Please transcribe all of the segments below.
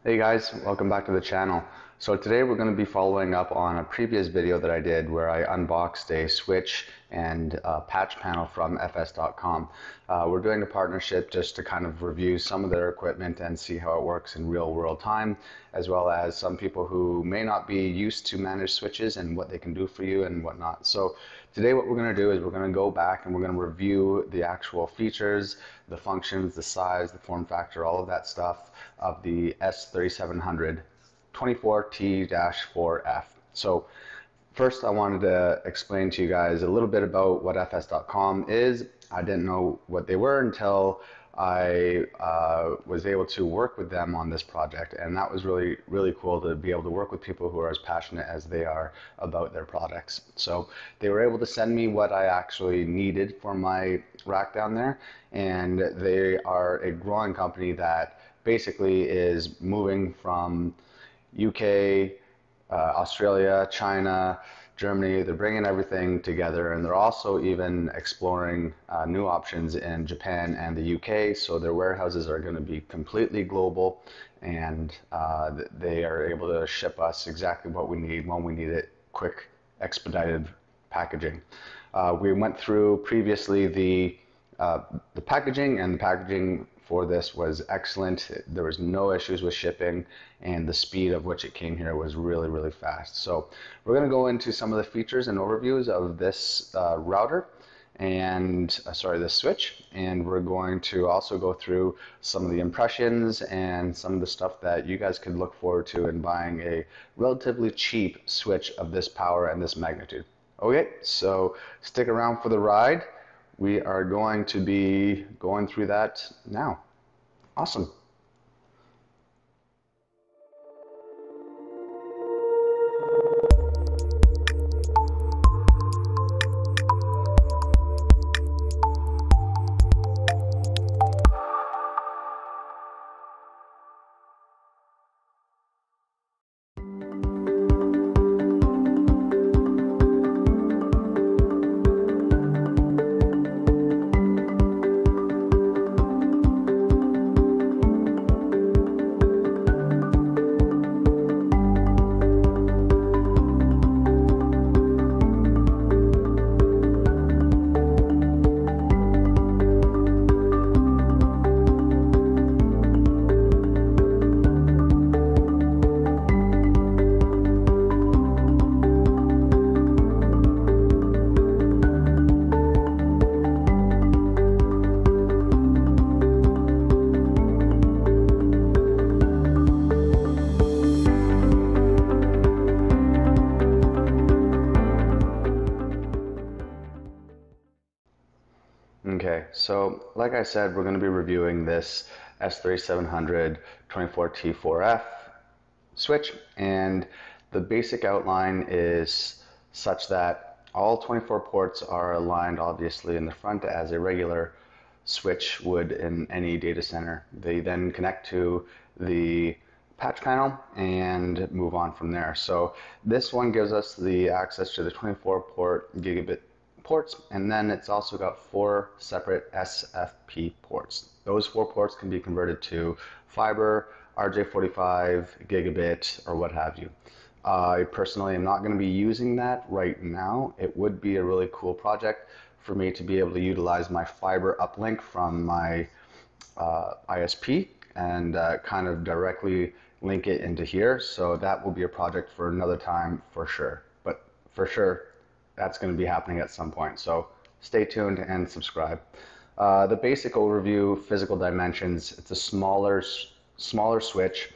Hey guys, welcome back to the channel. So today we're going to be following up on a previous video that I did where I unboxed a switch and a patch panel from fs.com. We're doing a partnership just to kind of review some of their equipment and see how it works in real world time, as well as some people who may not be used to managed switches and what they can do for you and whatnot. So today what we're going to do is we're going to go back and we're going to review the actual features, the functions, the size, the form factor, all of that stuff of the S3700-24T4F. So first I wanted to explain to you guys a little bit about what fs.com is. I didn't know what they were until I was able to work with them on this project, and that was really cool to be able to work with people who are as passionate as they are about their products. So they were able to send me what I actually needed for my rack down there, and they are a growing company that basically is moving from UK, Australia, China, Germany. They're bringing everything together, and they're also even exploring new options in Japan and the UK. So their warehouses are going to be completely global, and they are able to ship us exactly what we need when we need it, quick, expedited packaging. We went through previously the packaging, and the packaging for this was excellent. There was no issues with shipping, and the speed of which it came here was really fast. So we're going to go into some of the features and overviews of this router and this switch, and we're going to also go through some of the impressions and some of the stuff that you guys could look forward to in buying a relatively cheap switch of this power and this magnitude. Okay, so stick around for the ride. We are going to be going through that now. Awesome. Okay, so like I said, we're going to be reviewing this S3700-24T4F switch, and the basic outline is such that all 24 ports are aligned obviously in the front as a regular switch would in any data center. They then connect to the patch panel and move on from there. So this one gives us the access to the 24 port gigabit ports, and then it's also got 4 separate SFP ports. Those 4 ports can be converted to fiber, RJ45, gigabit, or what have you. I personally am not going to be using that right now. It would be a really cool project for me to be able to utilize my fiber uplink from my ISP and kind of directly link it into here. So that will be a project for another time for sure. But for sure, that's going to be happening at some point. So stay tuned and subscribe. The basic overview, physical dimensions, it's a smaller switch.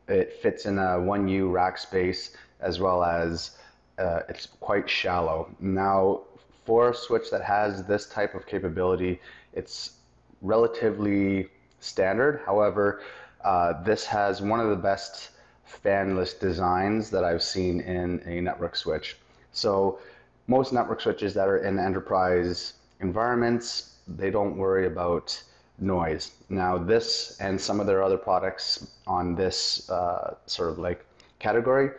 It fits in a 1U rack space, as well as it's quite shallow. Now, for a switch that has this type of capability, it's relatively standard. However, this has one of the best fanless designs that I've seen in a network switch. So most network switches that are in enterprise environments, they don't worry about noise. Now this and some of their other products on this sort of like category,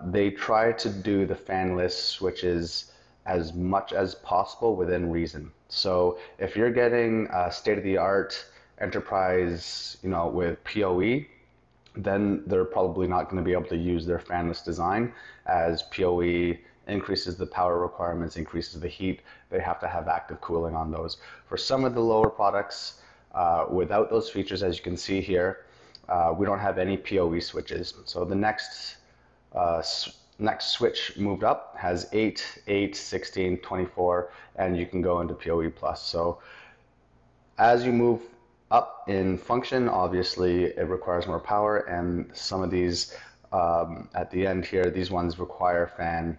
they try to do the fanless switches as much as possible within reason. So if you're getting state-of-the-art enterprise, with PoE, then they're probably not going to be able to use their fanless design, as PoE increases the power requirements, increases the heat. They have to have active cooling on those. For some of the lower products, without those features, as you can see here, we don't have any PoE switches. So the next switch moved up has 8, 8, 16, 24, and you can go into PoE plus. So as you move up in function, obviously it requires more power, and some of these at the end here, these ones require fan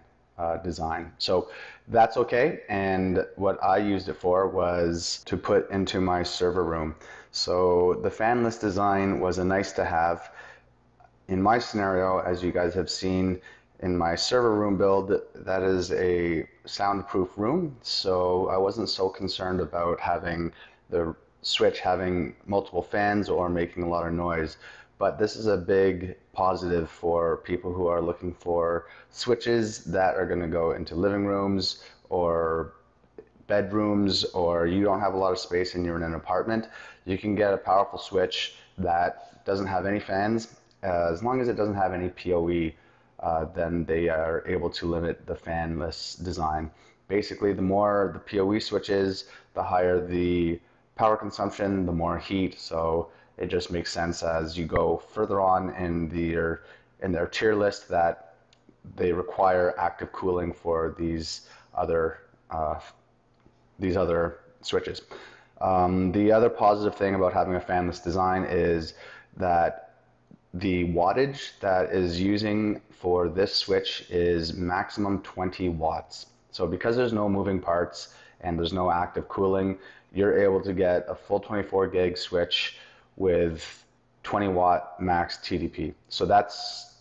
design. So that's okay, and what I used it for was to put into my server room. So the fanless design was a nice to have. In my scenario, as you guys have seen in my server room build, that is a soundproof room, so I wasn't so concerned about having the switch having multiple fans or making a lot of noise. But this is a big positive for people who are looking for switches that are going to go into living rooms or bedrooms, or you don't have a lot of space and you're in an apartment. You can get a powerful switch that doesn't have any fans. As long as it doesn't have any PoE, then they are able to limit the fanless design. Basically, the more the PoE switches, the higher the power consumption, the more heat. So it just makes sense as you go further on in their tier list that they require active cooling for these other switches. The other positive thing about having a fanless design is that the wattage that is using for this switch is maximum 20 watts. So because there's no moving parts and there's no active cooling, you're able to get a full 24 gig switch with 20 watt max TDP. So that's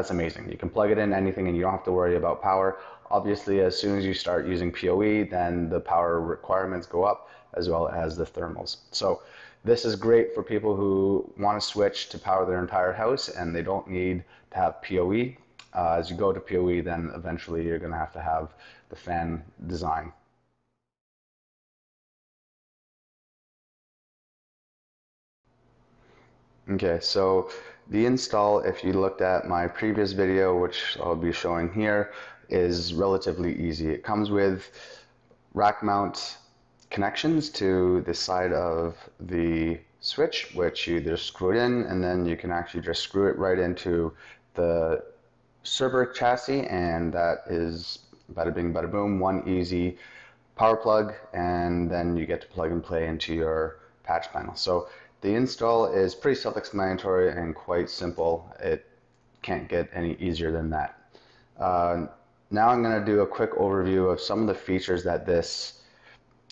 amazing. You can plug it in anything and you don't have to worry about power. Obviously, as soon as you start using PoE, then the power requirements go up as well as the thermals. So this is great for people who want to switch to power their entire house and they don't need to have PoE. As you go to PoE, then eventually you're going to have the fan design. Okay, so the install, if you looked at my previous video, which I'll be showing here, is relatively easy. It comes with rack mount connections to the side of the switch, which you just screw it in, and then you can actually just screw it right into the server chassis, and that is bada bing bada boom, one easy power plug, and then you get to plug and play into your patch panel. So the install is pretty self-explanatory and quite simple. It can't get any easier than that. Now I'm going to do a quick overview of some of the features that this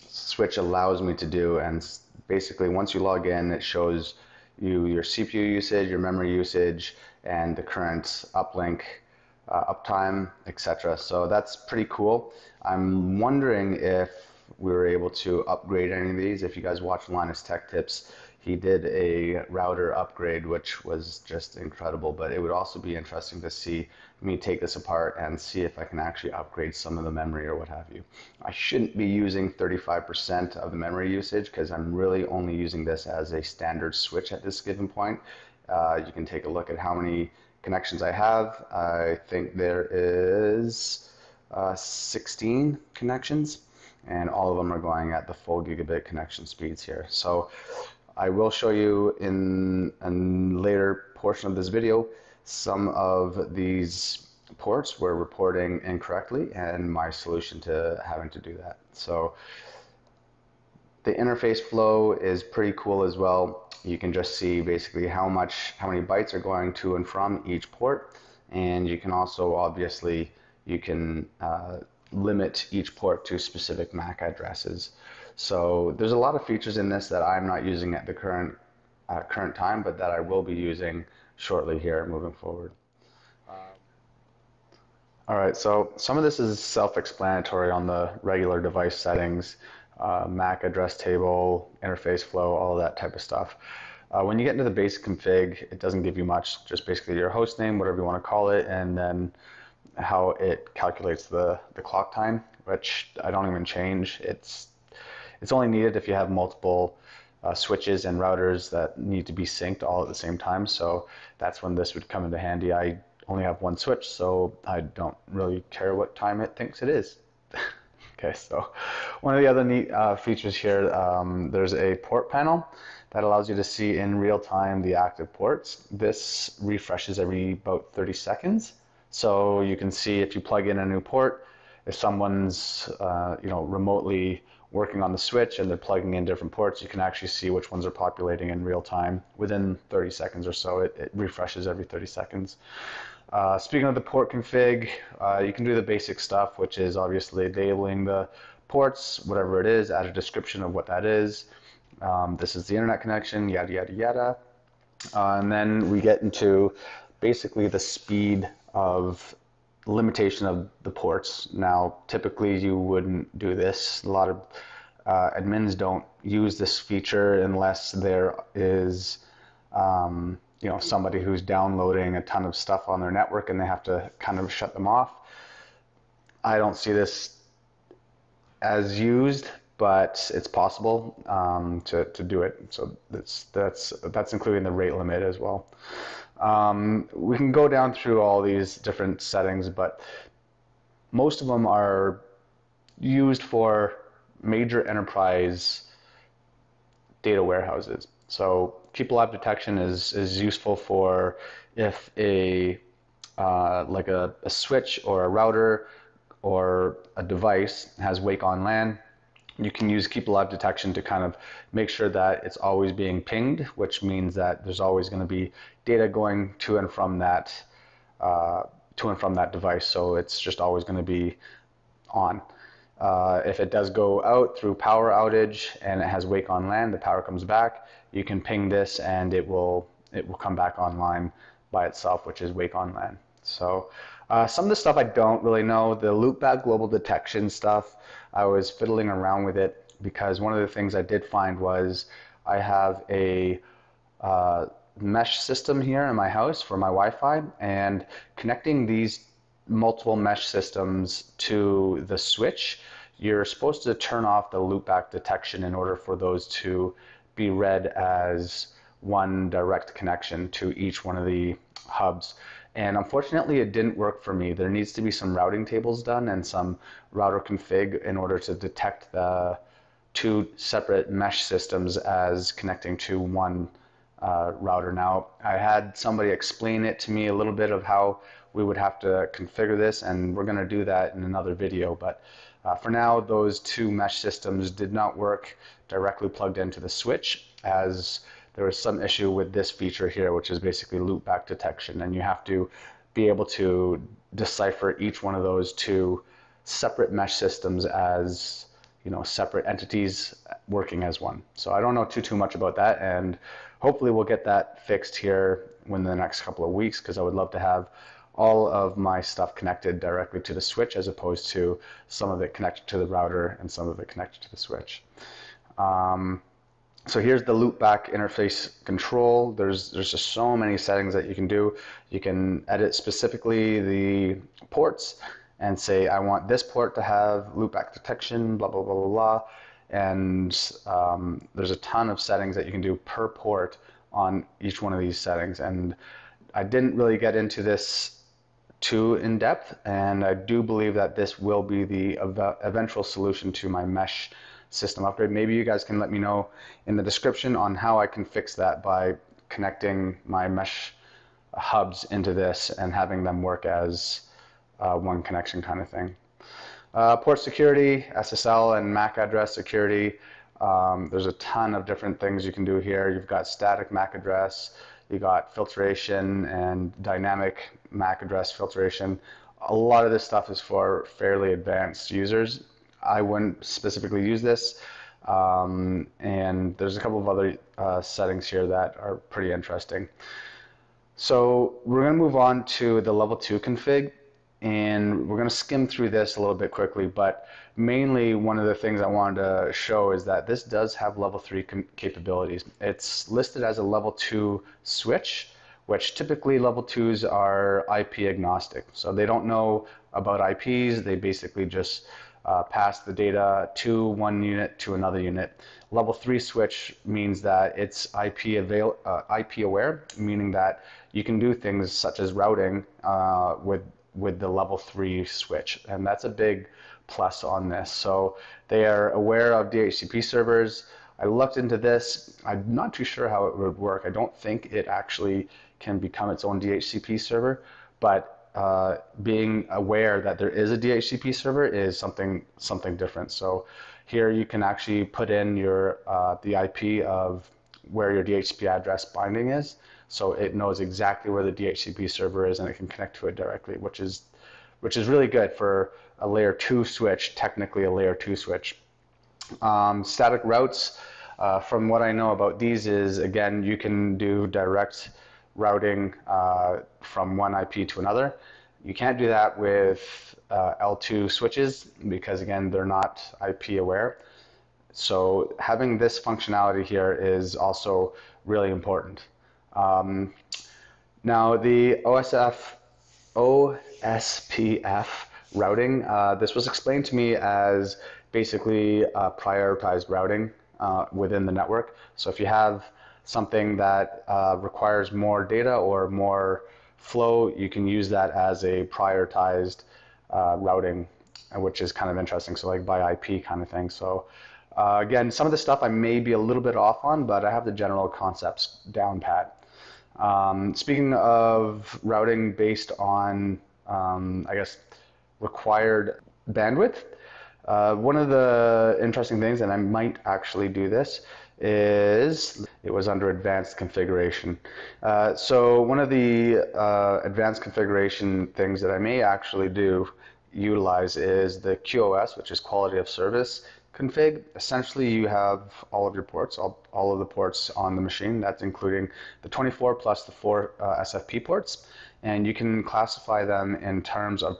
switch allows me to do, and basically once you log in, it shows you your CPU usage, your memory usage, and the current uplink, uptime, etc. So that's pretty cool. I'm wondering if we were able to upgrade any of these. If you guys watch Linus Tech Tips, he did a router upgrade, which was just incredible, but it would also be interesting to see me take this apart and see if I can actually upgrade some of the memory or what have you. I shouldn't be using 35% of the memory usage because I'm really only using this as a standard switch at this given point. You can take a look at how many connections I have. I think there is 16 connections, and all of them are going at the full gigabit connection speeds here. So I will show you in a later portion of this video some of these ports were reporting incorrectly and my solution to having to do that. So the interface flow is pretty cool as well. You can just see basically how many bytes are going to and from each port, and you can also obviously limit each port to specific MAC addresses. So there's a lot of features in this that I'm not using at the current time, but that I will be using shortly here moving forward. All right, so some of this is self-explanatory on the regular device settings, MAC address table, interface flow, all of that type of stuff. When you get into the basic config, it doesn't give you much, just basically your host name, whatever you want to call it, and then how it calculates the clock time, which I don't even change. It's only needed if you have multiple switches and routers that need to be synced all at the same time. So that's when this would come into handy. I only have one switch, so I don't really care what time it thinks it is. Okay, so one of the other neat features here, there's a port panel that allows you to see in real time the active ports. This refreshes every about 30 seconds. So you can see if you plug in a new port, if someone's remotely working on the switch and they're plugging in different ports, you can actually see which ones are populating in real time within 30 seconds or so. It refreshes every 30 seconds. Speaking of the port config, you can do the basic stuff, which is obviously labeling the ports, whatever it is, add a description of what that is. This is the internet connection, yada, yada, yada. And then we get into basically the speed of limitation of the ports. Now, typically you wouldn't do this. A lot of admins don't use this feature unless there is somebody who's downloading a ton of stuff on their network and they have to kind of shut them off. I don't see this as used, but it's possible to do it. So that's including the rate limit as well. We can go down through all these different settings, but most of them are used for major enterprise data warehouses. So keep alive detection is useful for if like a switch or a router or a device has wake on LAN. You can use keep alive detection to kind of make sure that it's always being pinged, which means that there's always going to be data going to and from that device. So it's just always going to be on. If it does go out through power outage and it has wake on LAN, the power comes back, you can ping this and it will come back online by itself, which is wake on LAN. So some of the stuff I don't really know. The loopback global detection stuff, I was fiddling around with it because one of the things I did find was I have a mesh system here in my house for my Wi-Fi, and connecting these multiple mesh systems to the switch, you're supposed to turn off the loopback detection in order for those to be read as one direct connection to each one of the hubs. And unfortunately, it didn't work for me. There needs to be some routing tables done and some router config in order to detect the two separate mesh systems as connecting to one router. Now, I had somebody explain it to me a little bit of how we would have to configure this, and we're going to do that in another video. But for now, those two mesh systems did not work directly plugged into the switch, as there was some issue with this feature here, which is basically loopback detection, and you have to be able to decipher each one of those two separate mesh systems as separate entities working as one. So I don't know too much about that, and hopefully we'll get that fixed here within the next couple of weeks, because I would love to have all of my stuff connected directly to the switch as opposed to some of it connected to the router and some of it connected to the switch. So here's the loopback interface control. There's just so many settings that you can do. You can edit specifically the ports and say, I want this port to have loopback detection, blah, blah, blah, blah, blah. And there's a ton of settings that you can do per port on each one of these settings. And I didn't really get into this too in depth, and I do believe that this will be the eventual solution to my mesh system upgrade. Maybe you guys can let me know in the description on how I can fix that by connecting my mesh hubs into this and having them work as one connection kind of thing. Port security, SSL and MAC address security. There's a ton of different things you can do here. You've got static MAC address, you got filtration and dynamic MAC address filtration. A lot of this stuff is for fairly advanced users. I wouldn't specifically use this, and there's a couple of other settings here that are pretty interesting. So we're going to move on to the level 2 config, and we're going to skim through this a little bit quickly, but mainly one of the things I wanted to show is that this does have level 3 capabilities. It's listed as a level 2 switch, which typically level 2s are IP agnostic. So they don't know about IPs, they basically just pass the data to one unit to another unit. Level 3 switch means that it's IP aware, meaning that you can do things such as routing with the level 3 switch, and that's a big plus on this. So they are aware of DHCP servers. I looked into this. I'm not too sure how it would work. I don't think it actually can become its own DHCP server, but being aware that there is a DHCP server is something different. So here you can actually put in your the IP of where your DHCP address binding is, so it knows exactly where the DHCP server is and it can connect to it directly, which is really good for a layer 2 switch, technically a layer 2 switch. Static routes, from what I know about these is, again, you can do direct routing from one IP to another. You can't do that with L2 switches because, again, they're not IP aware. So having this functionality here is also really important. Now the OSPF routing, this was explained to me as basically prioritized routing within the network. So if you have something that requires more data or more flow, you can use that as a prioritized routing, which is kind of interesting. So like by IP kind of thing. So again, some of the stuff I may be a little bit off on, but I have the general concepts down pat. Speaking of routing based on, I guess, required bandwidth, one of the interesting things, and I might actually do this, is it was under advanced configuration. So one of the advanced configuration things that I may actually utilize is the QoS, which is quality of service config. Essentially, you have all of your ports, all of the ports on the machine. That's including the 24 plus the 4 SFP ports, and you can classify them in terms of in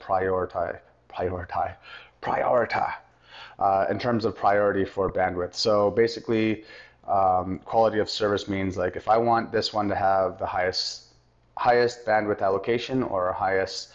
terms of priority for bandwidth. So basically, quality of service means, like, if I want this one to have the highest bandwidth allocation or highest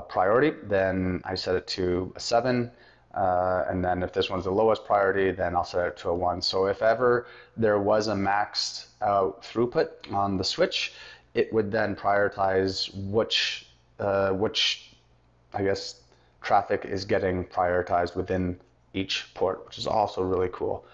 priority, then I set it to a 7. And then if this one's the lowest priority, then I'll set it to a 1. So if ever there was a maxed out throughput on the switch, it would then prioritize which I guess traffic is getting prioritized within each port, which is also really cool.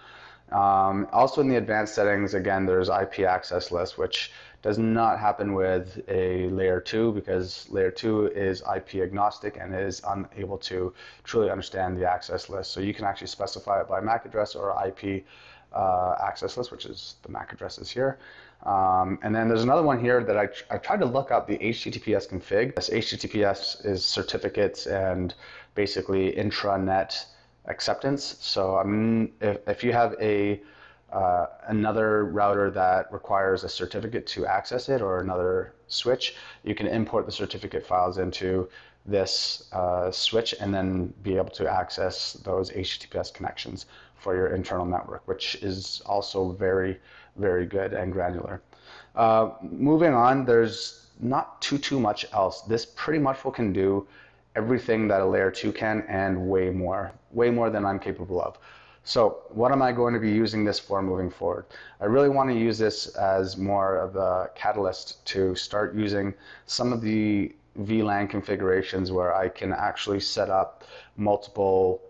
Also in the advanced settings, again, there's IP access list, which does not happen with a layer 2 because layer 2 is IP agnostic and is unable to truly understand the access list. So you can actually specify it by MAC address or IP access list, which is the MAC addresses here. And then there's another one here that I tried to look up, the HTTPS config. This HTTPS is certificates and basically intranet acceptance. So if you have another router that requires a certificate to access it, or another switch, you can import the certificate files into this switch and then be able to access those HTTPS connections for your internal network, which is also very, very good and granular. Moving on, there's not too much else. This pretty much can do everything that a layer 2 can and way more than I'm capable of. So what am I going to be using this for moving forward? I really want to use this as more of a catalyst to start using some of the VLAN configurations where I can actually set up multiple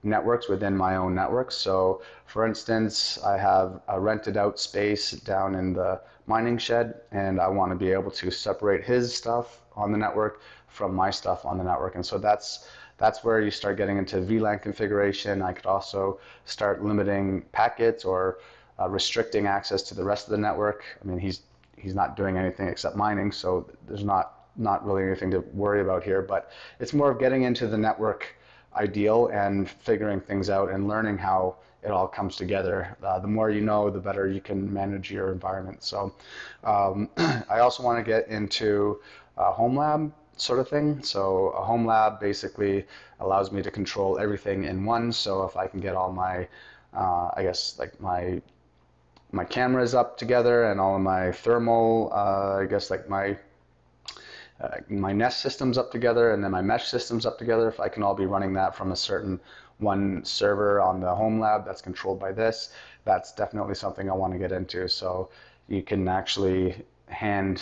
networks within my own network. So for instance, I have a rented out space down in the mining shed, and I want to be able to separate his stuff on the network from my stuff on the network. And so that's where you start getting into VLAN configuration. I could also start limiting packets or restricting access to the rest of the network. I mean, he's not doing anything except mining, so there's not really anything to worry about here, but it's more of getting into the network ideal and figuring things out and learning how it all comes together. The more you know, the better you can manage your environment. So I also want to get into home lab sort of thing. So a home lab basically allows me to control everything in one. So if I can get all my, I guess, like my cameras up together and all of my thermal, I guess, like my Nest systems up together and then my mesh systems up together, if I can all be running that from a certain one server on the home lab that's controlled by this. That's definitely something I want to get into. So you can actually hand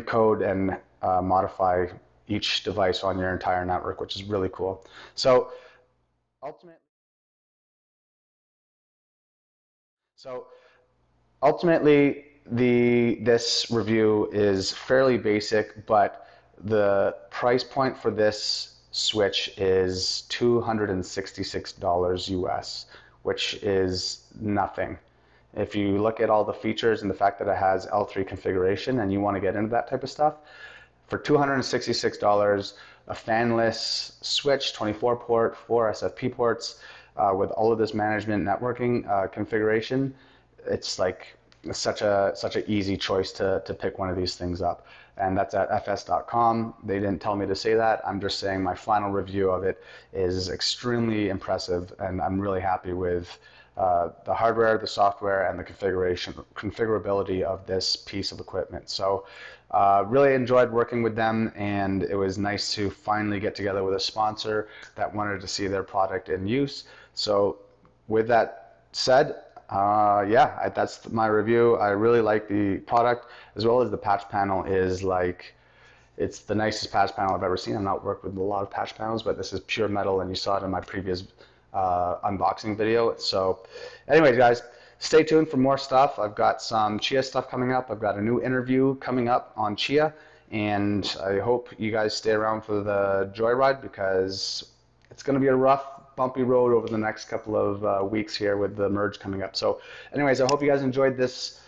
code and modify each device on your entire network, which is really cool. So ultimately, so ultimately, this review is fairly basic, but the price point for this switch is $266 US, which is nothing. If you look at all the features and the fact that it has L3 configuration and you want to get into that type of stuff, for $266, a fanless switch, 24 port, 4 SFP ports, with all of this management networking configuration, it's like such an easy choice to pick one of these things up. And that's at fs.com. They didn't tell me to say that. I'm just saying my final review of it is extremely impressive, and I'm really happy with the hardware, the software, and the configurability of this piece of equipment. So really enjoyed working with them, and it was nice to finally get together with a sponsor that wanted to see their product in use. So with that said, yeah, that's my review. I really like the product, as well as the patch panel is like, it's the nicest patch panel I've ever seen. I've not worked with a lot of patch panels, but this is pure metal, and you saw it in my previous unboxing video. So anyways, guys, stay tuned for more stuff. I've got some Chia stuff coming up. I've got a new interview coming up on Chia, and I hope you guys stay around for the joyride, because it's going to be a rough, bumpy road over the next couple of weeks here with the merge coming up. So anyways, I hope you guys enjoyed this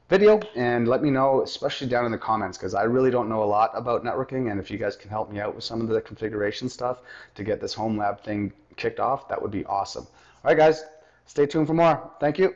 video, and let me know, especially down in the comments, because I really don't know a lot about networking, and if you guys can help me out with some of the configuration stuff to get this home lab thing kicked off, that would be awesome. All right, guys, stay tuned for more. Thank you.